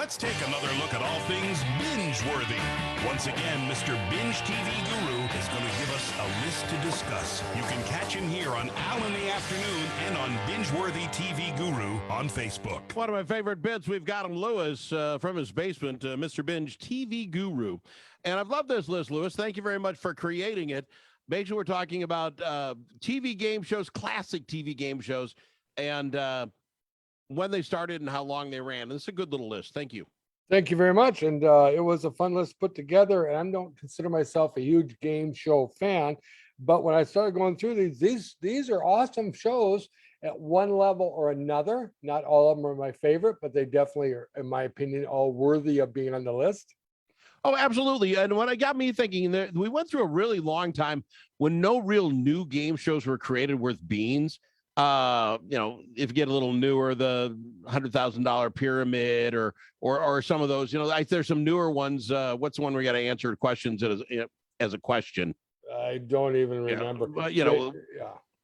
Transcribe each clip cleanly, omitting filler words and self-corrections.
Let's take another look at all things binge-worthy. Once again, Mr. Binge TV Guru is going to give us a list to discuss. You can catch him here on Al in the Afternoon and on Binge-worthy TV Guru on Facebook. One of my favorite bits, we've got him, Lewis, from his basement, Mr. Binge TV Guru. And I've loved this list, Lewis. Thank you very much for creating it. Basically, we're talking about TV game shows, classic TV game shows, and when they started and how long they ran. This is a good little list. Thank you. Thank you very much. And it was a fun list put together. And I don't consider myself a huge game show fan, but when I started going through these are awesome shows at one level or another. Not all of them are my favorite, but they definitely are, in my opinion, all worthy of being on the list. Oh, absolutely. And what it got me thinking, we went through a really long time when no real new game shows were created worth beans. If you get a little newer, the $100,000 pyramid or some of those, there's some newer ones. What's the one where you got to answer questions as a question? I don't even remember. Yeah.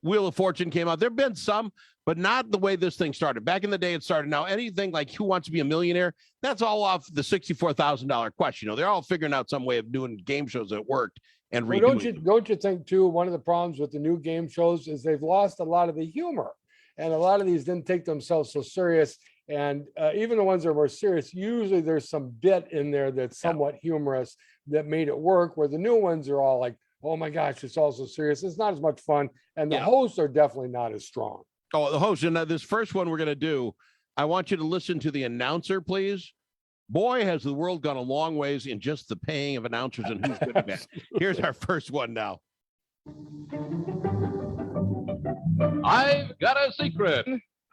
Wheel of Fortune came out. There've been some, but not the way this thing started. Back in the day, it started. Now, anything like Who Wants to Be a Millionaire, that's all off the $64,000 question. They're all figuring out some way of doing game shows that worked and redoing. Don't you think too? One of the problems with the new game shows is they've lost a lot of the humor, and a lot of these didn't take themselves so serious. And even the ones that are more serious, usually there's some bit in there that's somewhat humorous that made it work. Where the new ones are all like, oh my gosh, it's also serious. It's not as much fun. And the hosts are definitely not as strong. Oh, the host. And this first one we're going to do, I want you to listen to the announcer, please. Boy, has the world gone a long ways in just the paying of announcers and who's good at that. Here's our first one now. I've got a secret.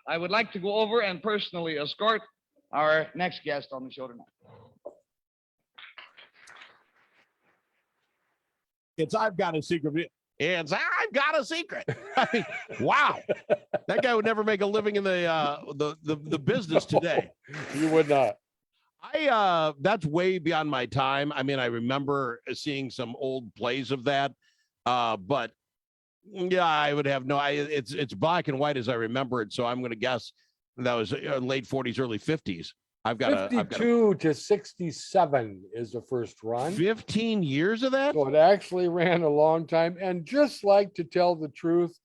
I would like to go over and personally escort our next guest on the show tonight. I've got a secret. I've got a secret. I mean, wow. That guy would never make a living in the business today. You would not. That's way beyond my time. I mean, I remember seeing some old plays of that. But yeah, I would have it's black and white as I remember it. So I'm going to guess that was late 40s, early 50s. I've got 52 to 67 is the first run. 15 years of that? So it actually ran a long time. And just like to tell the truth,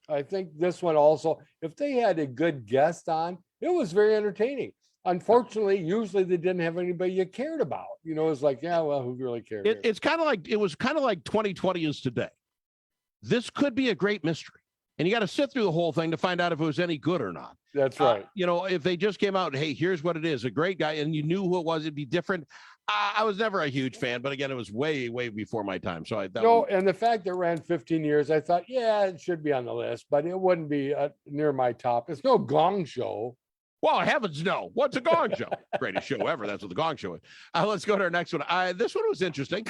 I think this one also, if they had a good guest on, it was very entertaining. Unfortunately, usually they didn't have anybody you cared about. It's like, yeah, well, who really cares? It was kind of like 2020 is today. This could be a great mystery. And you got to sit through the whole thing to find out if it was any good or not. That's right. If they just came out, hey, here's what it is, a great guy, and you knew who it was, it'd be different. I was never a huge fan, but again, it was way, way before my time. So and the fact that it ran 15 years, I thought, yeah, it should be on the list, but it wouldn't be near my top. It's no Gong Show. Well, heavens no. What's a Gong Show? Greatest show ever. That's what the Gong Show is. Let's go to our next one. This one was interesting.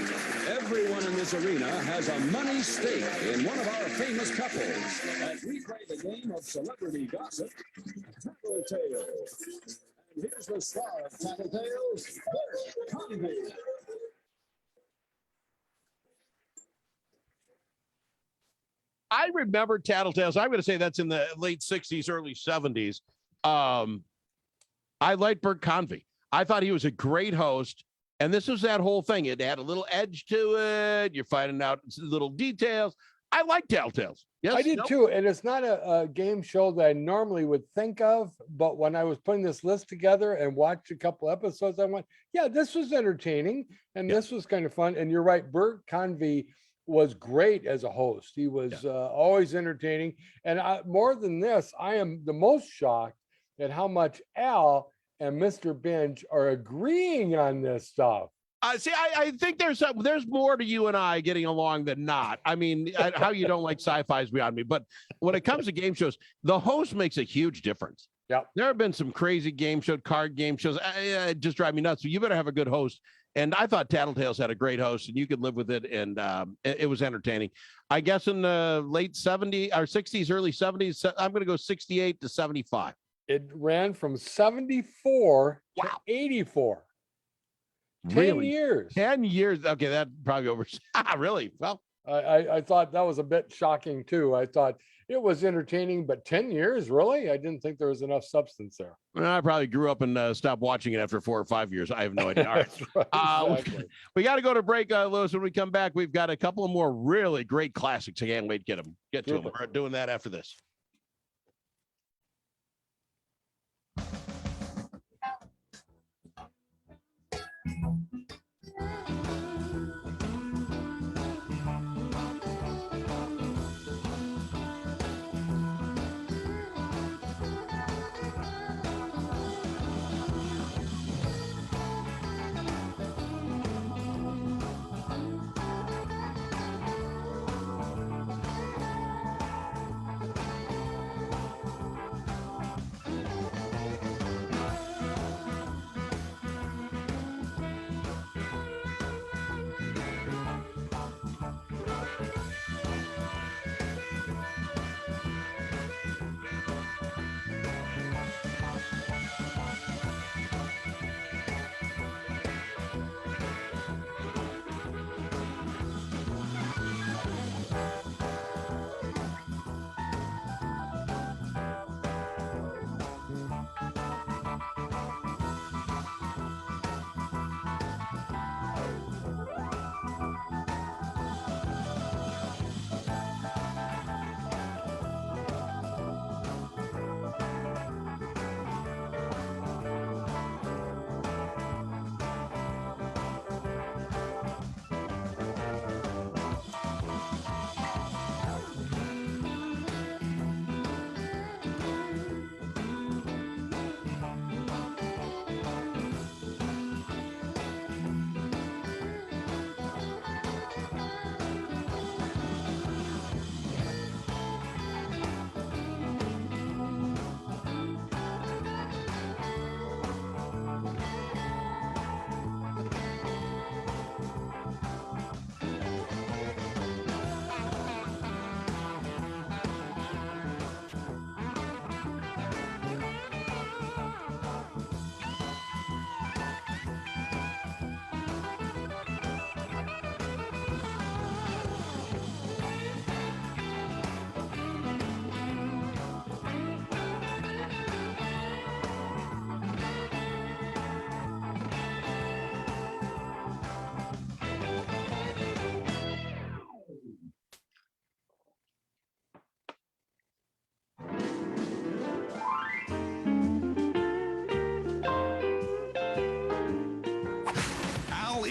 Everyone in this arena has a money stake in one of our famous couples as we play the game of celebrity gossip, Tattletale. And here's the star of Tattletales, Bert Convy. I remember Tattletales. I'm going to say that's in the late 60s, early 70s. I liked Bert Convy. I thought he was a great host. And this was that whole thing. It had a little edge to it. You're finding out little details. I like Tattletales. Yes, I did too. And it's not a game show that I normally would think of. But when I was putting this list together and watched a couple episodes, I went, yeah, this was entertaining. And this was kind of fun. And you're right. Bert Convy was great as a host. He was always entertaining. And more than this, I am the most shocked at how much Al and Mr. Binge are agreeing on this stuff. I think there's more to you and I getting along than not. I mean, how you don't like sci-fi is beyond me. But when it comes to game shows, the host makes a huge difference. Yeah, there have been some crazy card game shows. It just drive me nuts. So you better have a good host. And I thought Tattletales had a great host, and you could live with it, and it was entertaining. I guess in the late 70s or 60s, early 70s, I'm going to go 68 to 75. It ran from 74 to 84. 10 years. 10 years. Okay, that probably over. Really? Well, I thought that was a bit shocking too. I thought It was entertaining, but 10 years, really? I didn't think there was enough substance there. Well, I probably grew up and stopped watching it after 4 or 5 years. I have no idea. All right. That's right, exactly. We got to go to break, Lewis. When we come back, we've got a couple of more really great classics. I can't wait to get to them. We're doing that after this.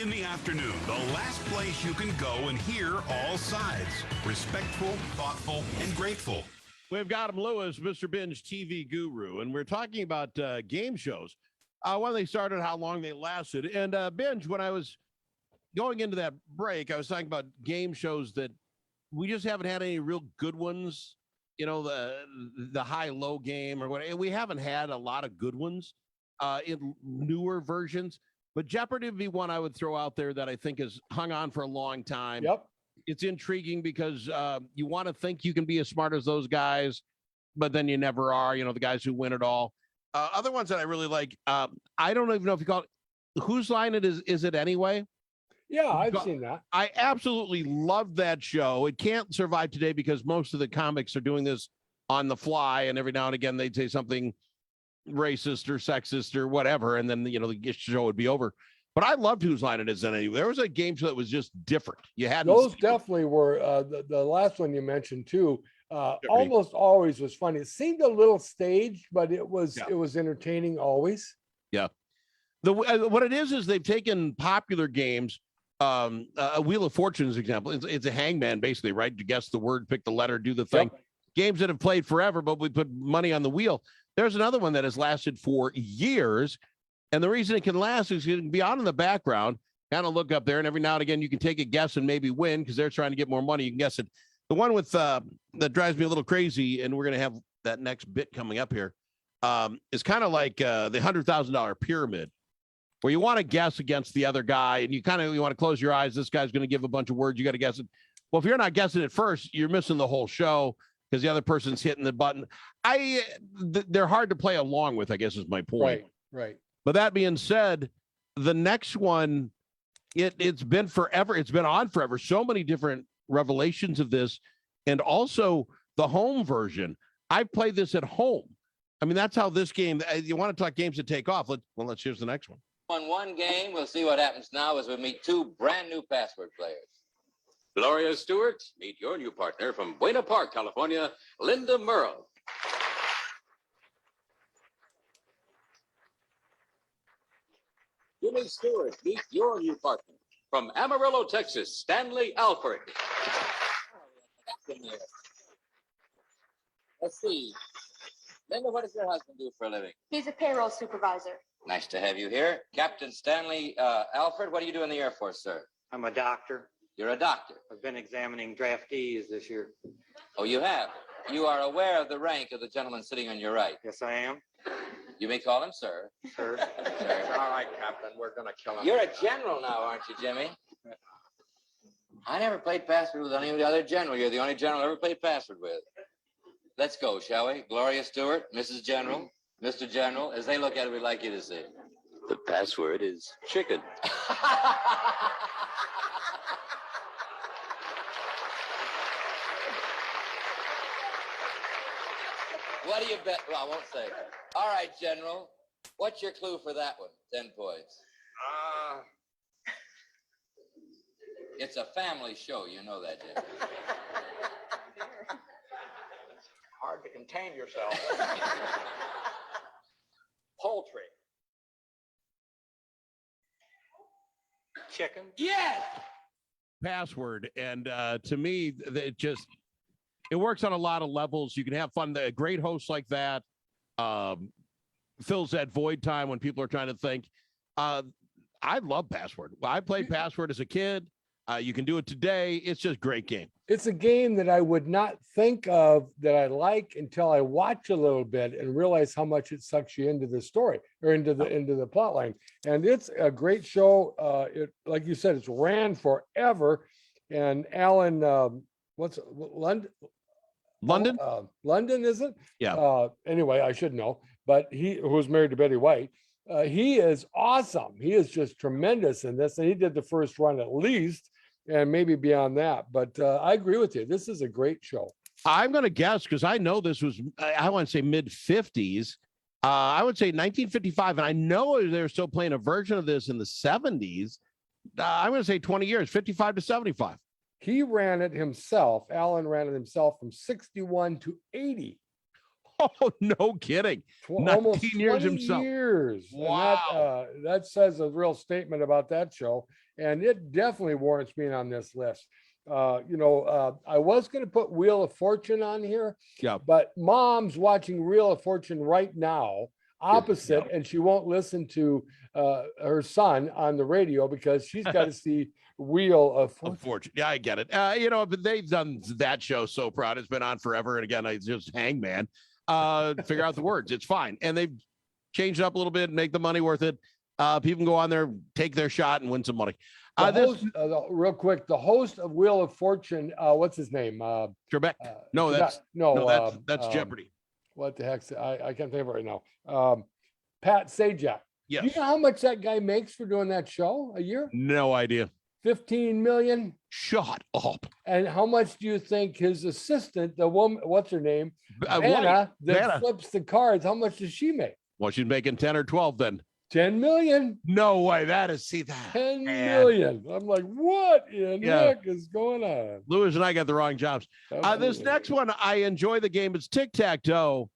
In the afternoon, the last place you can go and hear all sides. Respectful, thoughtful, and grateful. We've got him, Lewis, Mr. Binge TV Guru, and we're talking about game shows, when they started, how long they lasted. And Binge, when I was going into that break, I was talking about game shows that we just haven't had any real good ones. You know, the high-low game or whatever. We haven't had a lot of good ones in newer versions. But Jeopardy would be one I would throw out there that I think has hung on for a long time. Yep. It's intriguing because you want to think you can be as smart as those guys, but then you never are, you know, the guys who win it all. Other ones that I really like, I don't even know if you call it, Whose Line It Is It Anyway? Yeah, I've seen that. I absolutely love that show. It can't survive today because most of the comics are doing this on the fly, and every now and again they'd say something racist or sexist or whatever, and then, you know, the show would be over. But I loved Whose Line It Is Anyway. There was a game show that was just different. You had those definitely were the last one you mentioned too. Almost always was funny. It seemed a little staged, but it was entertaining always. Yeah. What it is they've taken popular games. A Wheel of Fortune is an example. It's a hangman, basically, right? You guess the word, pick the letter, do the thing. Yep. Games that have played forever, but we put money on the wheel. There's another one that has lasted for years. And the reason it can last is you can be on in the background, kind of look up there, and every now and again you can take a guess and maybe win because they're trying to get more money. You can guess it. The one with that drives me a little crazy, and we're going to have that next bit coming up here, is kind of like the $100,000 pyramid, where you want to guess against the other guy, and you want to close your eyes. This guy's going to give a bunch of words. You got to guess it. Well, if you're not guessing it first, you're missing the whole show because the other person's hitting the button. They're hard to play along with, I guess is my point. Right. But that being said, the next one, it's been forever. It's been on forever. So many different revelations of this. And also the home version. I played this at home. I mean, that's how this game, you want to talk games that take off. Let's here's the next one. On one game, we'll see what happens now as we meet two brand new password players. Gloria Stewart, meet your new partner from Buena Park, California, Linda Merle. Jimmy Stewart, meet your new partner from Amarillo, Texas, Stanley Alford. Let's see. Linda, what does your husband do for a living? He's a payroll supervisor. Nice to have you here. Captain Stanley Alford, what do you do in the Air Force, sir? I'm a doctor. You're a doctor. I've been examining draftees this year. Oh, you have? You are aware of the rank of the gentleman sitting on your right. Yes, I am. You may call him sir. Sir. Sir. All right, Captain. We're going to kill him. You're a general now, aren't you, Jimmy? I never played password with any of the other general. You're the only general I ever played password with. Let's go, shall we? Gloria Stewart, Mrs. General, Mr. General. As they look at it, we'd like you to say, the password is chicken. What do you bet? Well, I won't say. All right, General. What's your clue for that one? 10 points. It's a family show. You know that, Jimmy. Hard to contain yourself. Poultry. Chicken. Yes! Password. And to me, it works on a lot of levels. You can have fun. A great host like that fills that void time when people are trying to think. I love Password. I played Password as a kid. You can do it today. It's just a great game. It's a game that I would not think of that I like until I watch a little bit and realize how much it sucks you into the story or into the plot line. And it's a great show. It, like you said, it's ran forever. And Alan, London? London, is it? Yeah. Anyway, I should know, but who was married to Betty White. He is awesome. He is just tremendous in this. And he did the first run at least, and maybe beyond that. But I agree with you. This is a great show. I'm going to guess, because I know this was, I want to say mid-50s. I would say 1955. And I know they're still playing a version of this in the 70s. I'm going to say 20 years, 55 to 75. He ran it himself. Alan ran it himself from 61 to 80. Oh, no kidding. Almost 19 years himself. Years. Wow. And that says a real statement about that show. And it definitely warrants being on this list. I was going to put Wheel of Fortune on here. Yeah. But Mom's watching Wheel of Fortune right now, opposite, and she won't listen to her son on the radio because she's got to see Wheel of Fortune. Yeah, I get it. But they've done that show so proud. It's been on forever. And again, I just Hangman. Figure out the words. It's fine. And they've changed it up a little bit and make the money worth it. People can go on there, take their shot, and win some money. Real quick, the host of Wheel of Fortune, what's his name? Trebek. That's Jeopardy. What the heck? I can't think of it right now. Pat Sajak. Yes. Do you know how much that guy makes for doing that show a year? No idea. 15 million. Shut up. And how much do you think his assistant, the woman, what's her name? Vanna, that flips the cards, how much does she make? Well, she's making 10 or 12 then. 10 million. No way. That. 10 million. I'm like, what in the heck is going on? Lewis and I got the wrong jobs. This next one, I enjoy the game. It's tic-tac-toe,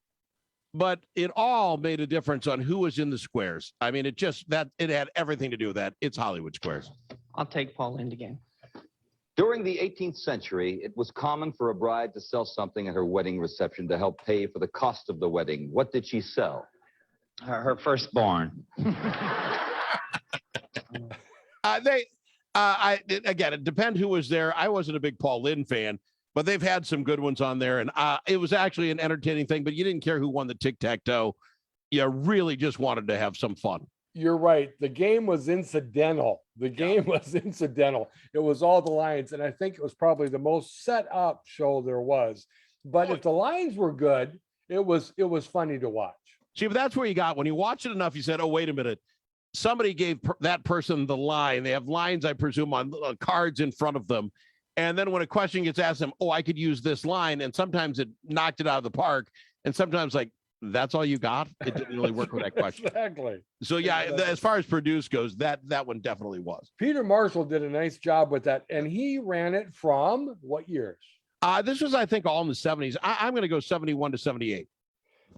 but it all made a difference on who was in the squares. I mean, it had everything to do with that. It's Hollywood Squares. I'll take Paul Lind again. During the 18th century, it was common for a bride to sell something at her wedding reception to help pay for the cost of the wedding. What did she sell? Her firstborn. Again, it depends who was there. I wasn't a big Paul Lind fan, but they've had some good ones on there. And it was actually an entertaining thing, but you didn't care who won the tic-tac-toe. You really just wanted to have some fun. You're right. The game was incidental. It was all the lines. And I think it was probably the most set up show there was. But if the lines were good, it was funny to watch. See, but that's where you got, when you watch it enough, you said, oh, wait a minute. Somebody gave that person the line. They have lines, I presume, on cards in front of them. And then when a question gets asked him, oh, I could use this line. And sometimes it knocked it out of the park. And sometimes like, that's all you got? It didn't really work with that question. Exactly. So yeah, as far as produce goes, that one definitely was. Peter Marshall did a nice job with that. And he ran it from what years? This was, I think, all in the 70s. I'm going to go 71 to 78.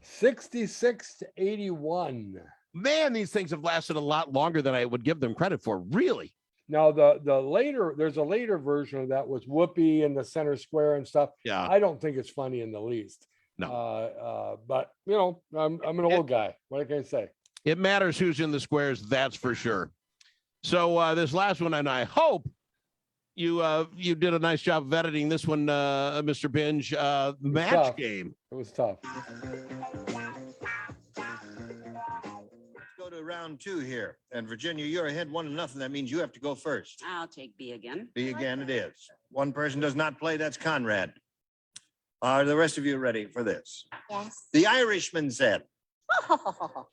66 to 81. Man, these things have lasted a lot longer than I would give them credit for. Really? Now there's a later version of that was Whoopi in the center square and stuff. Yeah. I don't think it's funny in the least. No. But you know, I'm an old guy. What can I say? It matters who's in the squares, that's for sure. So this last one, and I hope you did a nice job of editing this one, Mr. Binge. Match game. It was tough. Go to round 2 here. And Virginia, you're ahead 1-0. That means you have to go first. I'll take B again. B again it is. One person does not play. That's Conrad. Are the rest of you ready for this? Yes. The Irishman said. What a.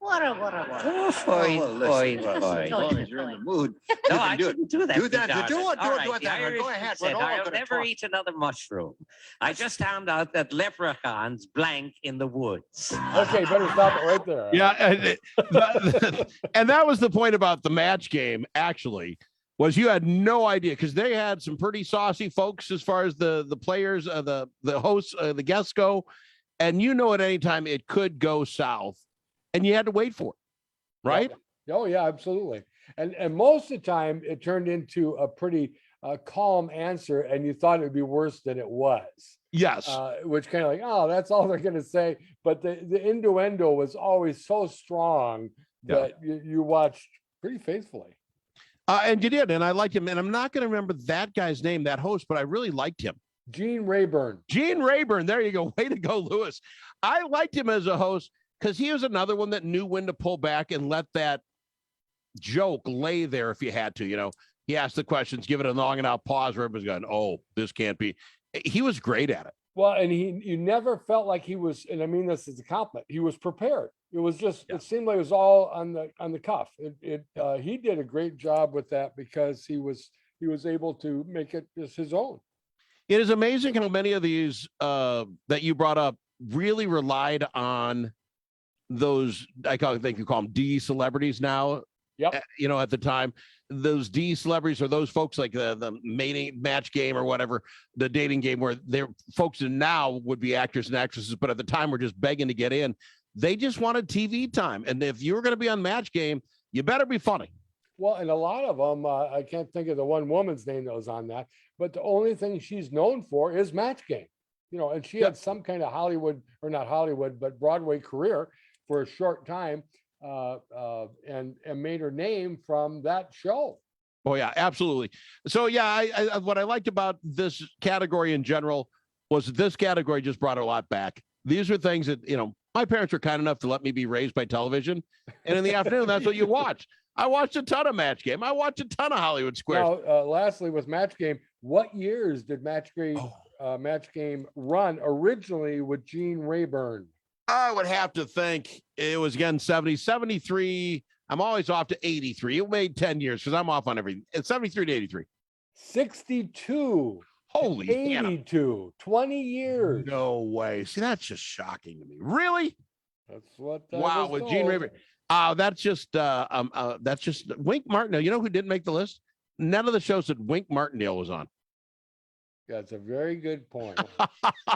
Oh, well, listen, as long as you're in the mood, you No, can I do it. shouldn't do that. Do that. Mr. Do Johnson. it. All right, Do it. the Irish Go ahead. said, We're all I'll gonna never talk. eat another mushroom. I just found out that leprechauns blank in the woods. Okay, better stop it right there. Yeah. And that was the point about the match game, actually, was you had no idea because they had some pretty saucy folks as far as the players, the hosts, the guests go. And you know, at any time it could go south and you had to wait for it. Right? Oh yeah, absolutely. And most of the time it turned into a pretty calm answer, and you thought it would be worse than it was. Yes. Which kind of like, oh, that's all they're going to say. But the innuendo was always so strong that you watched pretty faithfully. And you did, and I liked him. And I'm not going to remember that guy's name, that host, but I really liked him. Gene Rayburn. Gene Rayburn. There you go. Way to go, Lewis. I liked him as a host because he was another one that knew when to pull back and let that joke lay there if you had to. You know, he asked the questions, give it a long enough pause where everybody's going, oh, this can't be. He was great at it. Well, and you never felt like he was, and I mean this as a compliment, he was prepared. It was just, it seemed like it was all on the cuff. He did a great job with that because he was able to make it just his own. It is amazing how many of these that you brought up really relied on those, think you call them D celebrities now. Yep. You know, at the time, those D celebrities are those folks like the mating match game or whatever, the dating game where they're folks that now would be actors and actresses, but at the time were just begging to get in. They just wanted TV time. And if you were going to be on Match Game, you better be funny. Well, and a lot of them, I can't think of the one woman's name that was on that, but the only thing she's known for is Match Game. You know, and she had some kind of Hollywood, or not Hollywood, but Broadway career for a short time. And made her name from that show. Oh yeah, absolutely. So yeah, I what I liked about this category in general was this category just brought a lot back. These are things that, you know, my parents were kind enough to let me be raised by television, and in the afternoon, that's what you watch. I watched a ton of Match Game. I watched a ton of Hollywood Squares. Now, lastly, with Match Game, what years did Match Game run originally with Gene Rayburn? I would have to think it was again 70, 73. I'm always off to 83. It made 10 years because I'm off on everything. It's 73 to 83. 62. Holy 82. 20 years. No way. See, that's just shocking to me. Really? That's what. Wow, with Gene Rayburn. That's just Wink Martindale. You know who didn't make the list? None of the shows that Wink Martindale was on. That's a very good point.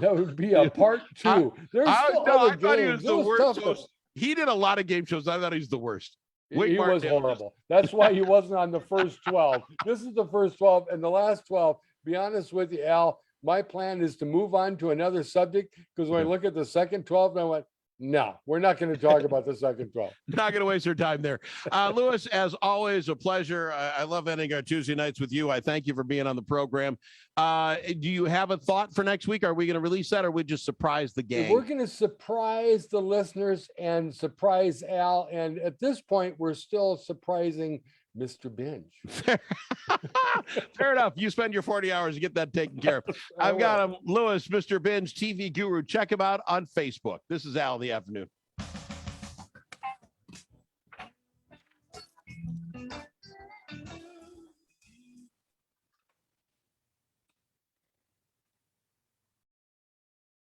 That would be a part 2. There's still other I thought he games. was the worst. He did a lot of game shows. I thought he was the worst. He was horrible. That's why he wasn't on the first 12. This is the first 12, and the last 12. Be honest with you, Al. My plan is to move on to another subject because when I look at the second 12, I went, no, we're not going to talk about the second 12. Not going to waste our time there. Lewis, as always, a pleasure. I love ending our Tuesday nights with you. I thank you for being on the program. Do you have a thought for next week? Are we going to release that, or we just surprise the gang? We're going to surprise the listeners and surprise Al. And at this point, we're still surprising Mr. Binge. Fair enough. You spend your 40 hours to get that taken care of. I've got him, Lewis, Mr. Binge TV Guru. Check him out on Facebook. This is Al in the afternoon.